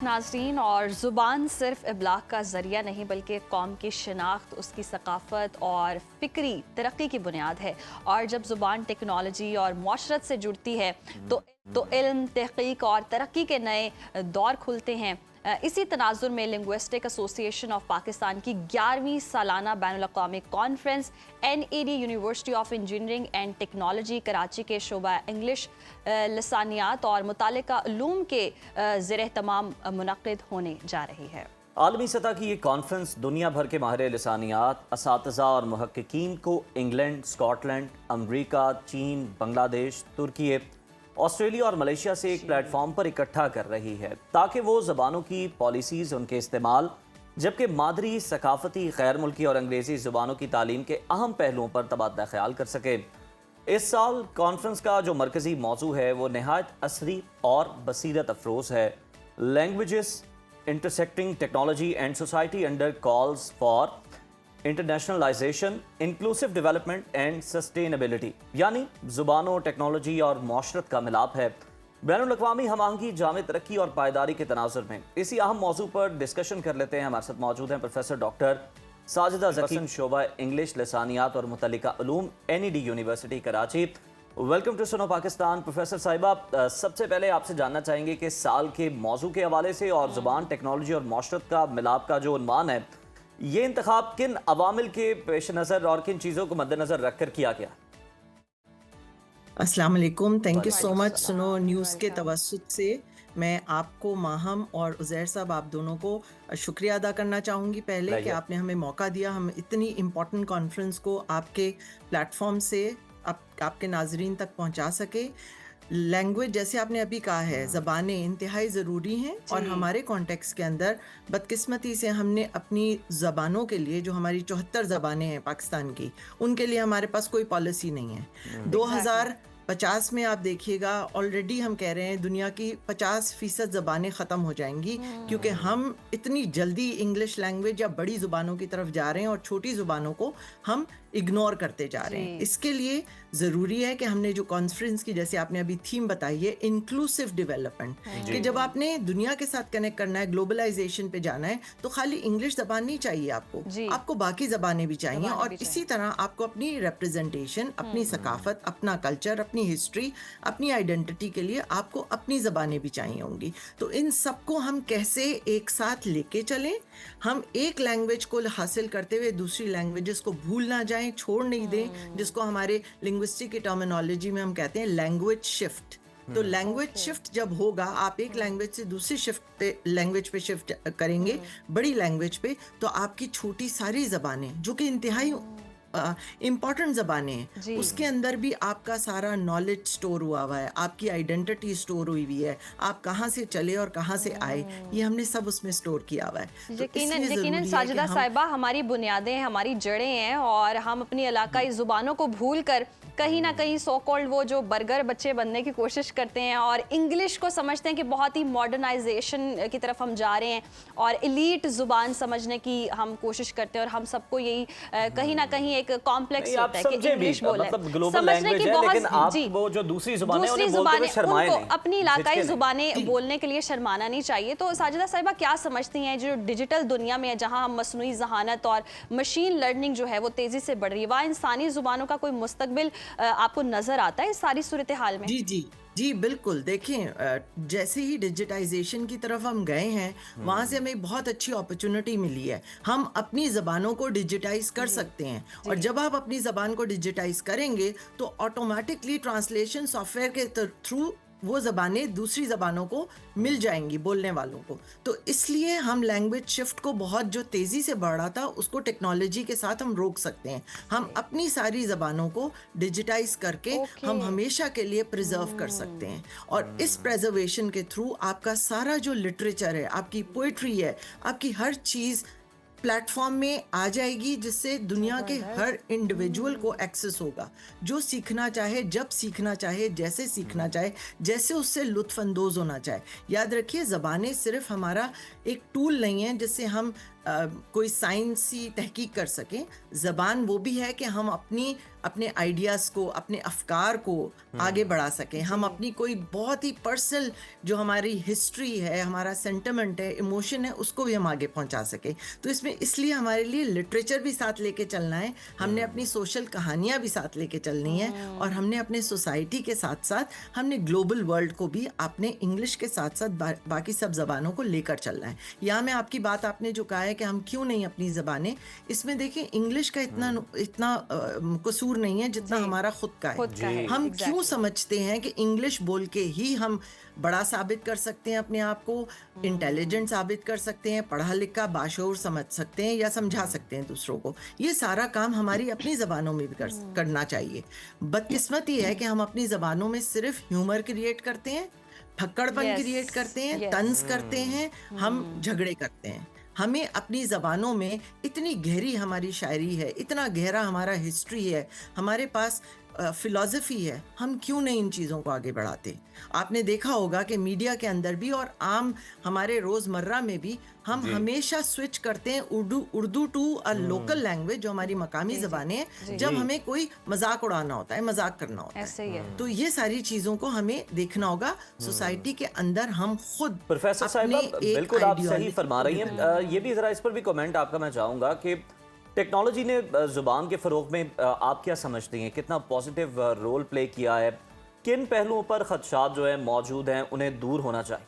नाज़रीन, और ज़ुबान सिर्फ इब्लाग का ज़रिया नहीं बल्कि एक कौम की शनाख्त, उसकी सकाफ़त और फ़िक्री तरक्की की बुनियाद है। और जब ज़ुबान टेक्नोलॉजी और मुआशरत से जुड़ती है तो इल्म, तहक़ीक़ और तरक्की के नए दौर खुलते हैं। इसी तनाजुर में लिंग्विस्टिक एसोसिएशन ऑफ पाकिस्तान की 11वीं सालाना बैनुल-अक़वामी conference NED university of engineering and technology Karachi के शोबा इंग्लिश, लसानियात और मुतालिका उलूम के ज़ेर-ए-एहतमाम मुनक़्क़िद होने जा रही है। आलमी सतह की ये कॉन्फ्रेंस दुनिया भर के माहिर लिसानियात, असातिज़ा और मुहक्किकीन को इंग्लैंड, स्कॉटलैंड, अमरीका, चीन, बांग्लादेश, तुर्की, ऑस्ट्रेलिया और मलेशिया से एक प्लेटफॉर्म पर इकट्ठा कर रही है ताकि वो ज़बानों की पॉलिसीज़, उनके इस्तेमाल, जबकि मादरी, सकाफ़ती, गैर मुल्की और अंग्रेज़ी ज़ुबानों की तालीम के अहम पहलुओं पर तबादला ख्याल कर सके। इस साल कॉन्फ्रेंस का जो मरकज़ी मौजू है वो नहायत असरी और बसीरत अफरोज़ है। Languages intersecting technology and society under calls for internationalisation, inclusive development and sustainability, यानी ज़ुबानों, टेक्नोलॉजी और मुआशरत का मिलाप है। बैनुल-अक़वामी हम-आहंगी, जामे तरक्की और पायदारी के तनाज़ुर में इसी अहम मौजू पर डिस्कशन कर लेते हैं। हमारे साथ मौजूद हैं प्रोफेसर डॉक्टर साजिदा ज़की, शोबा इंग्लिश, लसानियात और मुतल्लिका उलूम, NED university Karachi. Welcome to Suno Pakistan. Professor साहिबा, सबसे पहले आपसे जानना चाहेंगे कि साल के मौजू के हवाले से और ज़ुबान, टेक्नोलॉजी और मुआशरत का मिलाप का जो उन्वान है, ये इंतखाब किन अवामिल के पेश नज़र और किन चीज़ों को मद्देनज़र रख कर किया गया? अस्सलाम वालेकुम, थैंक यू सो मच। सुनो न्यूज़ के तवस्सुत से मैं आपको, माहम और उज़ैर साहब, आप दोनों को शुक्रिया अदा करना चाहूँगी पहले कि आपने हमें मौका दिया, हम इतनी इम्पोर्टेंट कॉन्फ्रेंस को आपके प्लेटफॉर्म से आपके नाजरीन तक पहुँचा सके। लैंग्वेज, जैसे आपने अभी कहा है, ज़बानें इंतहाई ज़रूरी हैं और हमारे कॉन्टेक्स्ट के अंदर बदकिस्मती से हमने अपनी ज़बानों के लिए, जो हमारी 74 ज़बानें हैं पाकिस्तान की, उनके लिए हमारे पास कोई पॉलिसी नहीं है। 2050 में आप देखिएगा, ऑलरेडी हम कह रहे हैं दुनिया की 50% ज़बानें ख़त्म हो जाएंगी क्योंकि हम इतनी जल्दी इंग्लिश लैंग्वेज या बड़ी ज़ुबानों की तरफ जा रहे हैं और छोटी ज़ुबानों को हम इग्नोर करते जा रहे हैं। इसके लिए ज़रूरी है कि हमने जो कॉन्फ्रेंस की, जैसे आपने अभी थीम बताई है, इंक्लूसिव डेवलपमेंट, कि जब आपने दुनिया के साथ कनेक्ट करना है, ग्लोबलाइजेशन पे जाना है, तो खाली इंग्लिश ज़बान नहीं चाहिए आपको बाकी ज़बानें भी चाहिए। और इसी तरह आपको अपनी रिप्रेजेंटेशन, अपनी सकाफत, अपना कल्चर, अपनी हिस्ट्री, अपनी आइडेंटिटी के लिए आपको अपनी ज़बानें भी चाहिए होंगी। तो इन सबको हम कैसे एक साथ लेके चलें, हम एक लैंग्वेज को हासिल करते हुए दूसरी लैंग्वेजेस को भूल ना जाएं, छोड़ नहीं दें, जिसको हमारे लिंग्विस्टिक की टर्मिनोलॉजी में हम कहते हैं लैंग्वेज शिफ्ट। तो लैंग्वेज शिफ्ट जब होगा, आप एक लैंग्वेज से दूसरी लैंग्वेज पे शिफ्ट करेंगे, बड़ी लैंग्वेज पे, तो आपकी छोटी सारी ज़बानें, जो कि इंतहाई इम्पॉर्टेंट ज़बानें हैं, उसके अंदर भी आपका सारा नॉलेज स्टोर हुआ हुआ है, आपकी आइडेंटिटी स्टोर हुई हुई है, आप कहाँ से चले और कहाँ से आए, ये हमने सब उसमें स्टोर किया हुआ है। यकीनन साजिदा साहिबा, हमारी बुनियादें, हमारी जड़ें हैं और हम अपनी इलाकाई ज़ुबानों को भूल कर कहीं ना कहीं सो कॉल्ड वो जो बर्गर बच्चे बनने की कोशिश करते हैं और इंग्लिश को समझते हैं कि बहुत ही मॉडर्नाइजेशन की तरफ हम जा रहे हैं और एलीट ज़ुबान समझने की हम कोशिश करते हैं। और हम सबको यही कहीं ना कहीं एक कॉम्प्लेक्स होता है कि इंग्लिश बोले, समझने की बहुत, जी, वो जो दूसरी ज़ुबानें उनको अपनी इलाकाई ज़ुबानें बोलने के लिए शर्माना नहीं चाहिए। तो साजिदा साहिबा, क्या समझती हैं जो डिजिटल दुनिया में है, जहाँ हम मसनूई ज़हानत और मशीन लर्निंग जो है वो तेज़ी से बढ़ रही है, वहाँ इंसानी ज़ुबानों का कोई मुस्तकबिल आपको नजर आता है इस सारी सूरत हाल में? जी बिल्कुल। देखें, जैसे ही डिजिटाइजेशन की तरफ हम गए हैं, वहाँ से हमें बहुत अच्छी अपॉर्चुनिटी मिली है। हम अपनी ज़बानों को डिजिटाइज कर सकते हैं और जब आप अपनी ज़बान को डिजिटाइज करेंगे तो ऑटोमेटिकली ट्रांसलेशन सॉफ्टवेयर के थ्रू वो ज़बानें दूसरी ज़बानों को मिल जाएंगी बोलने वालों को। तो इसलिए हम लैंग्वेज शिफ्ट को, बहुत जो तेज़ी से बढ़ रहा था, उसको टेक्नोलॉजी के साथ हम रोक सकते हैं। हम अपनी सारी ज़बानों को डिजिटाइज करके हम हमेशा के लिए प्रिजर्व कर सकते हैं और इस प्रिजर्वेशन के थ्रू आपका सारा जो लिटरेचर है, आपकी पोइट्री है, आपकी हर चीज़ प्लेटफॉर्म में आ जाएगी, जिससे दुनिया के हर इंडिविजुअल को एक्सेस होगा, जो सीखना चाहे, जब सीखना चाहे, जैसे सीखना चाहे, जैसे उससे लुत्फ अंदोज होना चाहे। याद रखिए, ज़बानें सिर्फ हमारा एक टूल नहीं है जिससे हम कोई साइंसी तहकीक कर सकें, ज़बान वो भी है कि हम अपने आइडियाज़ को, अपने अफकार को आगे बढ़ा सकें, हम अपनी कोई बहुत ही पर्सनल जो हमारी हिस्ट्री है, हमारा सेंटिमेंट है, इमोशन है, उसको भी हम आगे पहुंचा सकें। तो इसमें इसलिए हमारे लिए लिटरेचर भी साथ लेके चलना है, हमने अपनी सोशल कहानियाँ भी साथ लेके चलनी है, और हमने अपने सोसाइटी के साथ साथ हमने ग्लोबल वर्ल्ड को भी अपने इंग्लिश के साथ साथ बाकी सब ज़बानों को लेकर चलना है। यहाँ मैं आपकी बात आपने जो कहा है कि हम क्यों नहीं अपनी ज़बानें, इसमें देखिए इंग्लिश का इतना कसूर नहीं है जितना हमारा खुद का है। हम क्यों समझते हैं कि इंग्लिश बोल के ही हम बड़ा साबित कर सकते हैं, अपने आप को इंटेलिजेंट साबित कर सकते हैं, पढ़ा लिखा बाशऊर समझ सकते हैं या समझा सकते हैं दूसरों को। ये सारा काम हमारी अपनी ज़बानों में भी करना चाहिए। बदकिस्मती है कि हम अपनी ज़बानों में सिर्फ ह्यूमर क्रिएट करते हैं, फक्कड़पन क्रिएट करते हैं, तंज करते हैं, हम झगड़े करते हैं। हमें अपनी ज़बानों में इतनी गहरी हमारी शायरी है, इतना गहरा हमारा हिस्ट्री है, हमारे पास फिलॉसफी है, हम क्यों नहीं इन चीज़ों को आगे बढ़ाते? आपने देखा होगा कि मीडिया के अंदर भी और आम हमारे रोज़मर्रा में भी हम हमेशा स्विच करते हैं Urdu to a local language, जो हमारी मकामी ज़बानें हैं, जब हमें कोई मजाक उड़ाना होता है, मजाक करना होता है। तो ये सारी चीज़ों को हमें देखना होगा सोसाइटी के अंदर। हम खुद प्रोफेसर साहिबा बिल्कुल आप सही फरमा रही हैं। ये भी ज़रा इस पर भी कमेंट आपका मैं चाहूँगा कि टेक्नोलॉजी ने ज़ुबान के फ़रोग़ में आप क्या समझती हैं, कितना पॉजिटिव रोल प्ले किया है? किन पहलुओं पर ख़दशात जो है मौजूद हैं, उन्हें दूर होना चाहिए?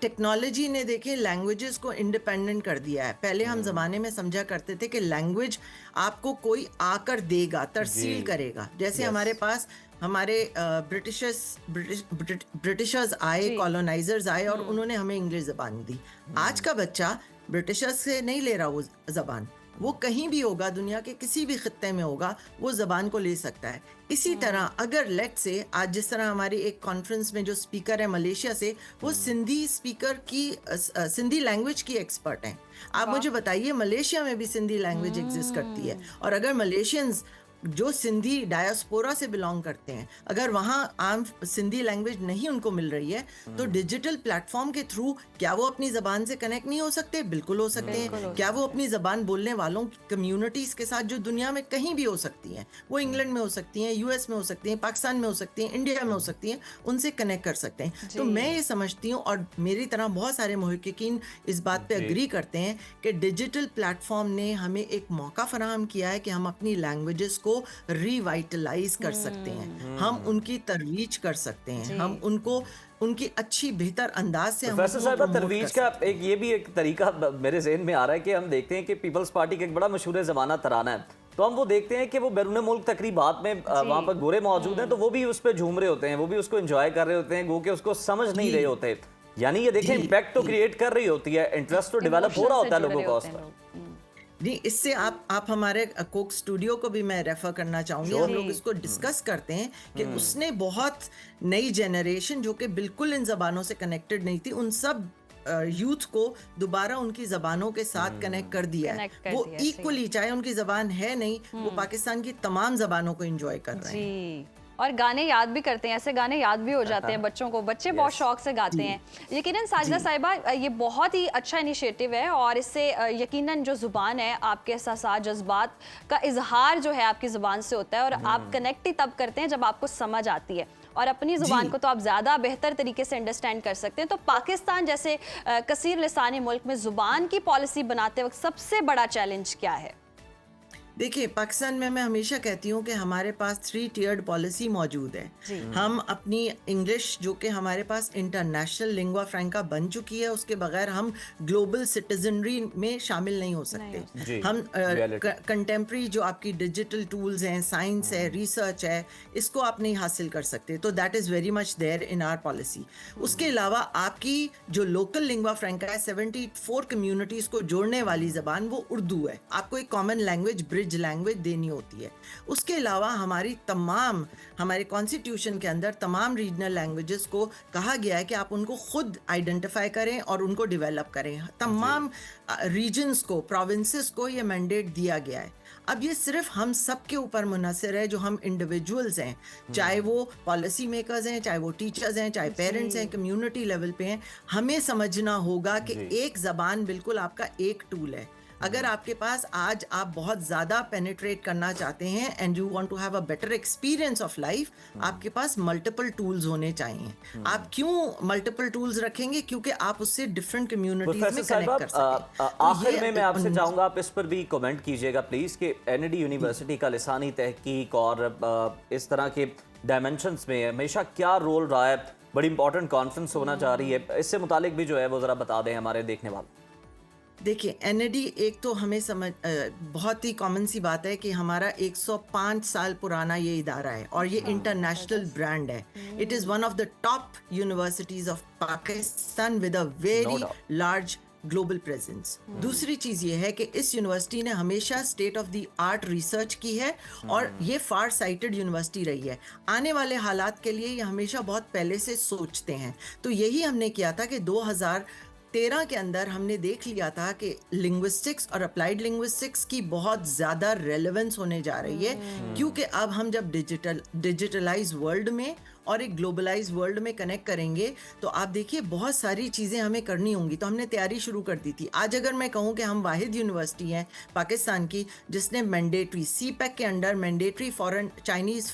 टेक्नोलॉजी ने देखिए लैंग्वेजेस को इंडिपेंडेंट कर दिया है। पहले हम ज़माने में समझा करते थे कि लैंग्वेज आपको कोई आकर देगा, तरसील करेगा। जैसे हमारे पास हमारे ब्रिटिशर्स आए, कॉलोनाइजर्स आए और उन्होंने हमें इंग्लिश ज़बान दी। आज का बच्चा ब्रिटिशर्स से नहीं ले रहा वो ज़बान, वो कहीं भी होगा, दुनिया के किसी भी खित्ते में होगा, वो ज़बान को ले सकता है। इसी तरह अगर लेट से आज जिस तरह हमारी एक कॉन्फ्रेंस में जो स्पीकर है मलेशिया से, वो सिंधी स्पीकर की सिंधी लैंग्वेज की एक्सपर्ट हैं। आप मुझे बताइए, मलेशिया में भी सिंधी लैंग्वेज एग्जिस्ट करती है, और अगर मलेशियंस जो सिंधी डायस्पोरा से बिलोंग करते हैं, अगर वहाँ आम सिंधी लैंग्वेज नहीं उनको मिल रही है, तो डिजिटल प्लेटफॉर्म के थ्रू क्या वो अपनी ज़बान से कनेक्ट नहीं हो सकते? बिल्कुल हो सकते हैं। क्या वो अपनी ज़बान बोलने वालों कम्युनिटीज़ के साथ जो दुनिया में कहीं भी हो सकती हैं, वो इंग्लैंड में हो सकती हैं, यूएस में हो सकती हैं, पाकिस्तान में हो सकती हैं, इंडिया में हो सकती हैं, उनसे कनेक्ट कर सकते हैं। तो मैं ये समझती हूँ, और मेरी तरह बहुत सारे मुहक्किकीन इस बात पे अग्री करते हैं कि डिजिटल प्लेटफॉर्म ने हमें एक मौका फराहम किया है कि हम अपनी लैंग्वेजेस को रिवाइटलाइज कर सकते हैं, हम उनकी तरवीज कर सकते हैं, हम उनको उनकी अच्छी बेहतर अंदाज से हम प्रोफेसर साहिबा तरवीज का एक ये भी एक तरीका मेरे ज़हन में आ रहा है कि हम देखते हैं कि पीपल्स पार्टी का एक बड़ा मशहूर ज़माना तराना है, तो हम वो देखते हैं कि वो बैरून मुल्क तकरीबात में वहाँ पर गोरे मौजूद हैं, तो वो भी उस पर झूम रहे होते हैं, वो भी उसको एंजॉय कर रहे होते हैं, गो के उसको समझ नहीं रहे होते। यानी ये देखें इम्पैक्ट तो क्रिएट कर रही होती है, इंटरेस्ट तो डेवलप हो रहा होता है लोगों का उस पर। नहीं, इससे आप हमारे कोक स्टूडियो को भी मैं रेफर करना चाहूँगी। हम लोग इसको डिस्कस करते हैं कि उसने बहुत नई जनरेशन जो कि बिल्कुल इन ज़बानों से कनेक्टेड नहीं थी, उन सब यूथ को दोबारा उनकी ज़बानों के साथ कनेक्ट कर दिया है। वो इक्वली, चाहे उनकी ज़बान है नहीं, वो पाकिस्तान की तमाम ज़बानों को एंजॉय कर रहे हैं। और गाने याद भी करते हैं, ऐसे गाने याद भी हो जाते हैं बच्चों को, बच्चे बहुत शौक से गाते हैं। यकीनन साजिदा साहिबा ये बहुत ही अच्छा इनिशिएटिव है, और इससे यकीनन जो ज़ुबान है, आपके एहसासात जज्बात का इजहार जो है आपकी ज़ुबान से होता है, और आप कनेक्ट ही तब करते हैं जब आपको समझ आती है, और अपनी ज़ुबान को तो आप ज़्यादा बेहतर तरीके से अंडरस्टैंड कर सकते हैं। तो पाकिस्तान जैसे कसीर लिसानी मुल्क में ज़ुबान की पॉलिसी बनाते वक्त सबसे बड़ा चैलेंज क्या है? देखिए, पाकिस्तान में मैं हमेशा कहती हूँ कि हमारे पास 3 टियर्ड पॉलिसी मौजूद है। हम अपनी इंग्लिश जो कि हमारे पास इंटरनेशनल लिंगुआ फ्रैंका बन चुकी है, उसके बगैर हम ग्लोबल सिटीजनरी में शामिल नहीं हो सकते। हम कंटेम्प्रेरी जो आपकी डिजिटल टूल्स हैं, साइंस है, रिसर्च है, इसको आप नहीं हासिल कर सकते। तो that is very much there in our policy. उसके अलावा आपकी जो लोकल लिंगुआ फ्रैंका है, 74 कम्युनिटीज़ को जोड़ने वाली ज़बान वो उर्दू है। आपको एक कॉमन लैंग्वेज लैंग्वेज देनी होती है। उसके अलावा हमारे कॉन्स्टिट्यूशन के अंदर तमाम रीजनल लैंग्वेजेस को कहा गया है कि आप उनको खुद आइडेंटिफाई करें और उनको डेवलप करें। तमाम रीजन्स को, प्रोविंसेस को ये मैंडेट दिया गया है। अब ये सिर्फ हम सब के ऊपर मुनहसर है जो हम इंडिविजुअल्स हैं, चाहे वो पॉलिसी मेकर्स हैं, चाहे वो टीचर्स हैं, चाहे पेरेंट्स हैं, कम्युनिटी लेवल पे हैं। हमें समझना होगा कि एक ज़बान बिल्कुल आपका एक टूल है। अगर आपके पास आज आप बहुत ज़्यादा पेनिट्रेट करना चाहते हैं and you want to have a better experience of life, आपके पास मल्टीपल टूल्स होने चाहिए। आप क्यों मल्टीपल टूल्स रखेंगे? क्योंकि आप उससे डिफरेंट कम्युनिटीज में प्रोफेसर कनेक्ट कर साहिबा, सकें। आखिर में मैं आपसे चाहूँगा आप इस पर भी कमेंट कीजिएगा प्लीज़ कि एनईडी यूनिवर्सिटी का लिसानी तहकीक और इस तरह के डायमेंशंस में हमेशा क्या रोल रहा है? बड़ी इंपॉर्टेंट कॉन्फ्रेंस होना जा रही है, इससे मुतालिक भी जो है वो ज़रा बता दें हमारे देखने वाले। देखिए, एनईडी एक तो हमें बहुत ही कॉमन सी बात है कि हमारा 105 साल पुराना ये इदारा है और ये इंटरनेशनल ब्रांड है। It is one of the top universities of Pakistan with a very large global presence. दूसरी चीज़ ये है कि इस यूनिवर्सिटी ने हमेशा state of the art research की है और ये फार साइटेड यूनिवर्सिटी रही है। आने वाले हालात के लिए ये हमेशा बहुत पहले से सोचते हैं। तो यही हमने किया था कि 2013 के अंदर हमने देख लिया था कि लिंग्विस्टिक्स और अप्लाइड लिंग्विस्टिक्स की बहुत ज़्यादा रेलेवेंस होने जा रही है, क्योंकि अब हम जब डिजिटलाइज वर्ल्ड में और एक ग्लोबलाइज वर्ल्ड में कनेक्ट करेंगे तो आप देखिए बहुत सारी चीज़ें हमें करनी होंगी। तो हमने तैयारी शुरू कर दी थी। आज अगर मैं कहूँ कि हम वाहिद यूनिवर्सिटी हैं पाकिस्तान की जिसने मैंडेटरी CPEC के under mandatory foreign Chinese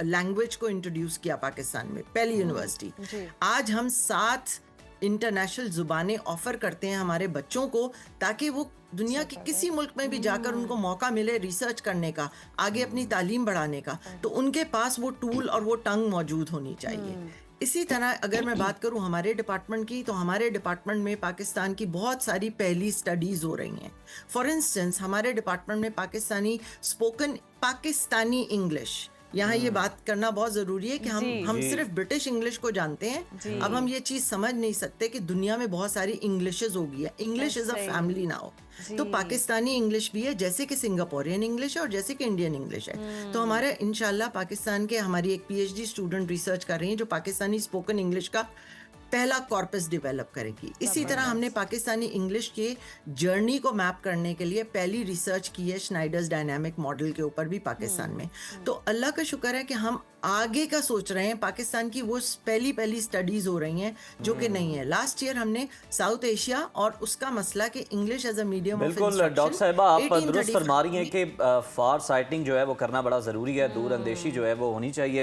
language को इंट्रोड्यूस किया पाकिस्तान में, पहली यूनिवर्सिटी। आज हम 7 इंटरनेशनल ज़ुबानें ऑफ़र करते हैं हमारे बच्चों को, ताकि वो दुनिया के किसी मुल्क में भी जाकर उनको मौका मिले रिसर्च करने का, आगे अपनी तालीम बढ़ाने का, तो उनके पास वो टूल और वो टंग मौजूद होनी चाहिए। इसी तरह अगर मैं बात करूं हमारे डिपार्टमेंट की, तो हमारे डिपार्टमेंट में पाकिस्तान की बहुत सारी पहली स्टडीज़ हो रही हैं। फॉर इंस्टेंस हमारे डिपार्टमेंट में पाकिस्तानी इंग्लिश, यहाँ ये बात करना बहुत ज़रूरी है कि हम सिर्फ ब्रिटिश इंग्लिश को जानते हैं। अब हम ये चीज़ समझ नहीं सकते कि दुनिया में बहुत सारी इंग्लिशेस हो गई है। English is a family now. तो पाकिस्तानी इंग्लिश भी है, जैसे कि सिंगापुरियन इंग्लिश है और जैसे कि इंडियन इंग्लिश है। तो हमारे इंशाल्लाह पाकिस्तान के हमारी एक PhD स्टूडेंट रिसर्च कर रही हैं जो पाकिस्तानी स्पोकन इंग्लिश का पहला कॉर्पस डेवलप करेगी। इसी तरह हमने पाकिस्तानी इंग्लिश के जर्नी को मैप करने के लिए पहली रिसर्च की है स्नाइडर्स डायनामिक मॉडल के ऊपर भी पाकिस्तान में। तो अल्लाह का शुक्र है कि हम आगे का सोच रहे हैं। पाकिस्तान की वो पहली स्टडीज हो रही हैं जो कि नहीं है। लास्ट ईयर हमने साउथ एशिया और उसका मसला कि English as a medium of बिल्कुल डॉक्टर साहिबा, आप दुरुस्त फरमा रही हैं कि फार साइटिंग जो है वो करना बड़ा ज़रूरी है, दूर अंदेशी जो है वो होनी चाहिए।